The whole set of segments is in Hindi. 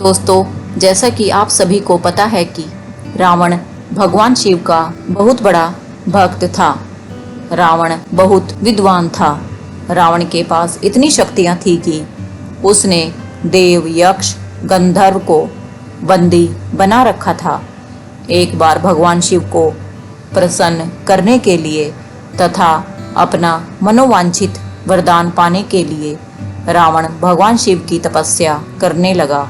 दोस्तों, जैसा कि आप सभी को पता है कि रावण भगवान शिव का बहुत बड़ा भक्त था। रावण बहुत विद्वान था। रावण के पास इतनी शक्तियां थी कि उसने देव, यक्ष, गंधर्व को बंदी बना रखा था। एक बार भगवान शिव को प्रसन्न करने के लिए तथा अपना मनोवांछित वरदान पाने के लिए रावण भगवान शिव की तपस्या करने लगा।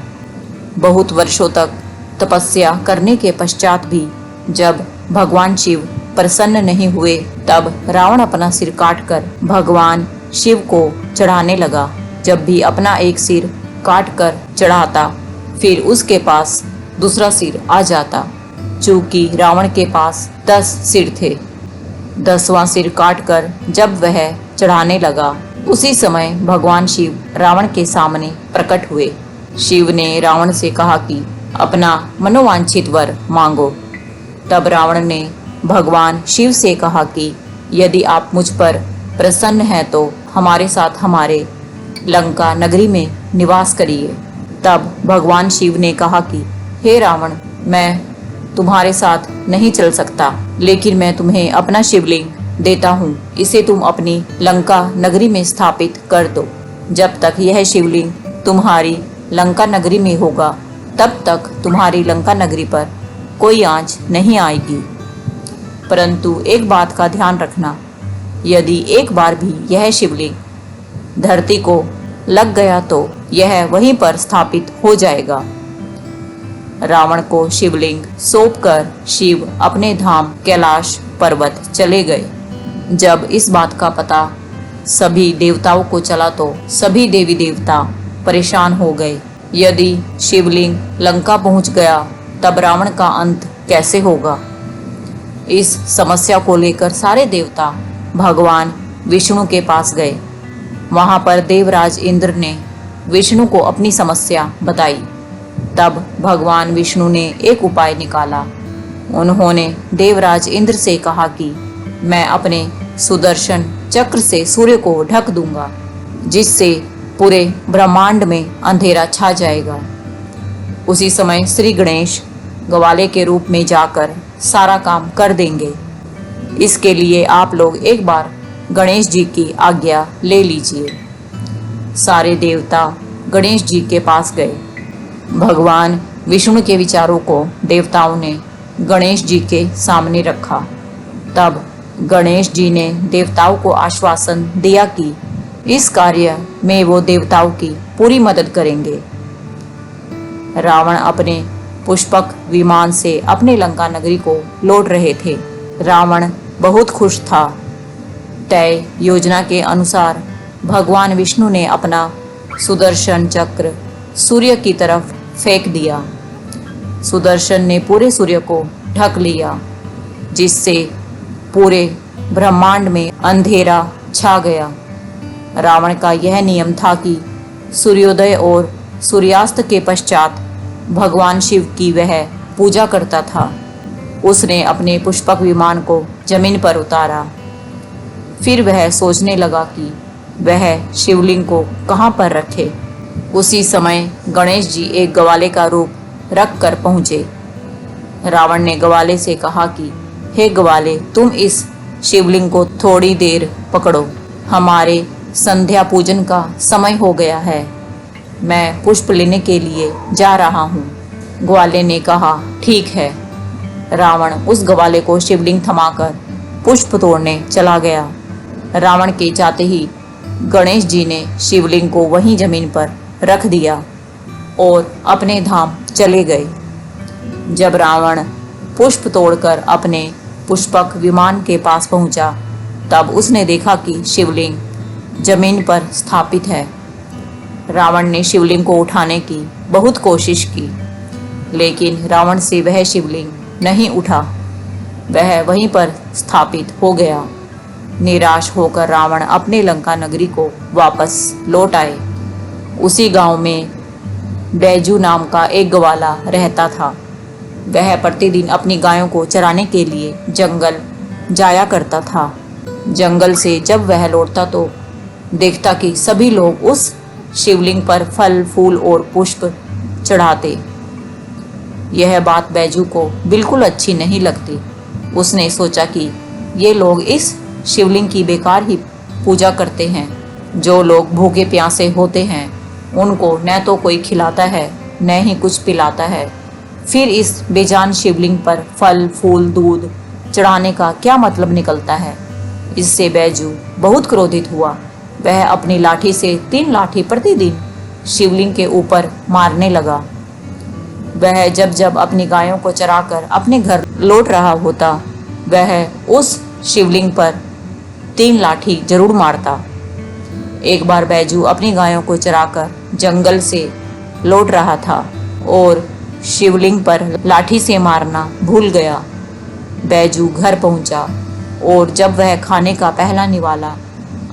बहुत वर्षों तक तपस्या करने के पश्चात भी जब भगवान शिव प्रसन्न नहीं हुए, तब रावण अपना सिर काटकर भगवान शिव को चढ़ाने लगा। जब भी अपना एक सिर काटकर चढ़ाता, फिर उसके पास दूसरा सिर आ जाता। चूंकि रावण के पास 10 सिर थे, 10वां सिर काटकर जब वह चढ़ाने लगा, उसी समय भगवान शिव रावण के सामने प्रकट हुए। शिव ने रावण से कहा कि अपना मनोवांछित वर मांगो। तब रावण ने भगवान शिव से कहा कि यदि आप मुझ पर प्रसन्न हैं तो हमारे साथ हमारे लंका नगरी में निवास करिए। तब भगवान शिव ने कहा कि हे रावण, मैं तुम्हारे साथ नहीं चल सकता, लेकिन मैं तुम्हें अपना शिवलिंग देता हूँ। इसे तुम अपनी लंका नगरी में स्थापित कर दो। जब तक यह शिवलिंग तुम्हारी लंका नगरी में होगा, तब तक तुम्हारी लंका नगरी पर कोई आंच नहीं आएगी। परंतु एक बात का ध्यान रखना, यदि एक बार भी यह शिवलिंग धरती को लग गया तो यह वहीं पर स्थापित हो जाएगा। रावण को शिवलिंग सौंपकर शिव अपने धाम कैलाश पर्वत चले गए। जब इस बात का पता सभी देवताओं को चला तो सभी देवी देवता परेशान हो गए। यदि शिवलिंग लंका पहुंच गया, तब रावण का अंत कैसे होगा? इस समस्या को लेकर सारे देवता भगवान विष्णु के पास गए। वहां पर देवराज इंद्र ने विष्णु को अपनी समस्या बताई। तब भगवान विष्णु ने एक उपाय निकाला। उन्होंने देवराज इंद्र से कहा कि मैं अपने सुदर्शन चक्र से सूर्य को ढक दूंगा, जिससे पूरे ब्रह्मांड में अंधेरा छा जाएगा। उसी समय श्री गणेश ग्वाले के रूप में जाकर सारा काम कर देंगे। इसके लिए आप लोग एक बार गणेश जी की आज्ञा ले लीजिए। सारे देवता गणेश जी के पास गए। भगवान विष्णु के विचारों को देवताओं ने गणेश जी के सामने रखा। तब गणेश जी ने देवताओं को आश्वासन दिया कि इस कार्य में वो देवताओं की पूरी मदद करेंगे। रावण अपने पुष्पक विमान से अपने लंका नगरी को लौट रहे थे। रावण बहुत खुश था। तय योजना के अनुसार भगवान विष्णु ने अपना सुदर्शन चक्र सूर्य की तरफ फेंक दिया। सुदर्शन ने पूरे सूर्य को ढक लिया, जिससे पूरे ब्रह्मांड में अंधेरा छा गया। रावण का यह नियम था कि सूर्योदय और सूर्यास्त के पश्चात भगवान शिव की वह पूजा करता था। उसने अपने पुष्पक विमान को जमीन पर उतारा। फिर वह सोचने लगा कि वह शिवलिंग को कहाँ पर रखे। उसी समय गणेश जी एक ग्वाले का रूप रख कर पहुँचे। रावण ने ग्वाले से कहा कि हे ग्वाले, तुम इस शिवलिंग को थोड़ी देर पकड़ो। हमारे संध्या पूजन का समय हो गया है। मैं पुष्प लेने के लिए जा रहा हूँ। ग्वाले ने कहा, ठीक है। रावण उस ग्वाले को शिवलिंग थमाकर पुष्प तोड़ने चला गया। रावण के जाते ही गणेश जी ने शिवलिंग को वहीं जमीन पर रख दिया और अपने धाम चले गए। जब रावण पुष्प तोड़कर अपने पुष्पक विमान के पास पहुंचा, तब उसने देखा कि शिवलिंग जमीन पर स्थापित है। रावण ने शिवलिंग को उठाने की बहुत कोशिश की, लेकिन रावण से वह शिवलिंग नहीं उठा। वह वहीं पर स्थापित हो गया। निराश होकर रावण अपने लंका नगरी को वापस लौट आए। उसी गांव में बैजू नाम का एक ग्वाला रहता था। वह प्रतिदिन अपनी गायों को चराने के लिए जंगल जाया करता था। जंगल से जब वह लौटता तो देखता कि सभी लोग उस शिवलिंग पर फल, फूल और पुष्प चढ़ाते। यह बात बैजू को बिल्कुल अच्छी नहीं लगती। उसने सोचा कि ये लोग इस शिवलिंग की बेकार ही पूजा करते हैं। जो लोग भूखे प्यासे होते हैं उनको न तो कोई खिलाता है न ही कुछ पिलाता है, फिर इस बेजान शिवलिंग पर फल फूल दूध चढ़ाने का क्या मतलब निकलता है। इससे बैजू बहुत क्रोधित हुआ। वह अपनी लाठी से 3 लाठी प्रतिदिन शिवलिंग के ऊपर मारने लगा। वह जब जब अपनी गायों को चराकर अपने घर लौट रहा होता, वह उस शिवलिंग पर 3 लाठी जरूर मारता। एक बार बैजू अपनी गायों को चराकर जंगल से लौट रहा था और शिवलिंग पर लाठी से मारना भूल गया। बैजू घर पहुंचा और जब वह खाने का पहला निवाला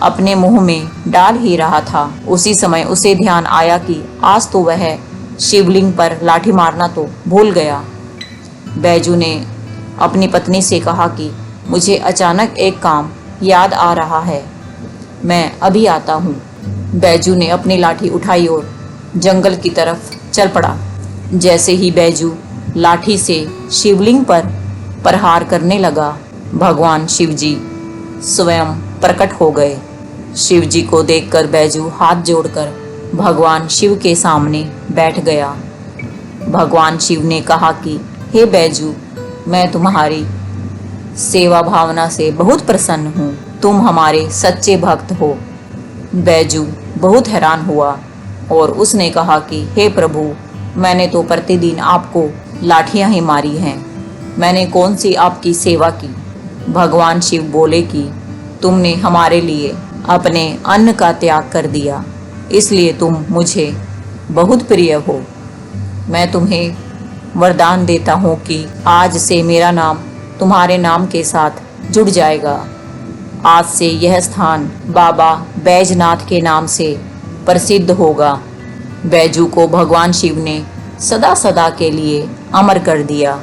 अपने मुंह में डाल ही रहा था, उसी समय उसे ध्यान आया कि आज तो वह शिवलिंग पर लाठी मारना तो भूल गया। बैजू ने अपनी पत्नी से कहा कि मुझे अचानक एक काम याद आ रहा है, मैं अभी आता हूँ। बैजू ने अपनी लाठी उठाई और जंगल की तरफ चल पड़ा। जैसे ही बैजू लाठी से शिवलिंग पर प्रहार करने लगा, भगवान शिवजी स्वयं प्रकट हो गए। शिवजी को देखकर बैजू हाथ जोड़कर भगवान शिव के सामने बैठ गया। भगवान शिव ने कहा कि हे बैजू, मैं तुम्हारी सेवा भावना से बहुत प्रसन्न हूँ। तुम हमारे सच्चे भक्त हो। बैजू बहुत हैरान हुआ और उसने कहा कि हे प्रभु, मैंने तो प्रतिदिन आपको लाठियां ही मारी हैं, मैंने कौन सी आपकी सेवा की। भगवान शिव बोले कि तुमने हमारे लिए अपने अन्न का त्याग कर दिया, इसलिए तुम मुझे बहुत प्रिय हो। मैं तुम्हें वरदान देता हूँ कि आज से मेरा नाम तुम्हारे नाम के साथ जुड़ जाएगा। आज से यह स्थान बाबा बैजनाथ के नाम से प्रसिद्ध होगा। बैजू को भगवान शिव ने सदा सदा के लिए अमर कर दिया।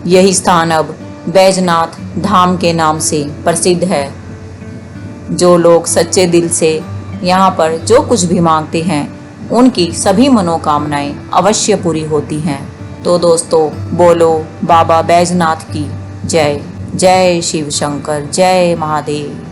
यही स्थान अब बैजनाथ धाम के नाम से प्रसिद्ध है। जो लोग सच्चे दिल से यहाँ पर जो कुछ भी मांगते हैं, उनकी सभी मनोकामनाएं अवश्य पूरी होती हैं। तो दोस्तों, बोलो बाबा बैजनाथ की जय। जय शिव शंकर, जय महादेव।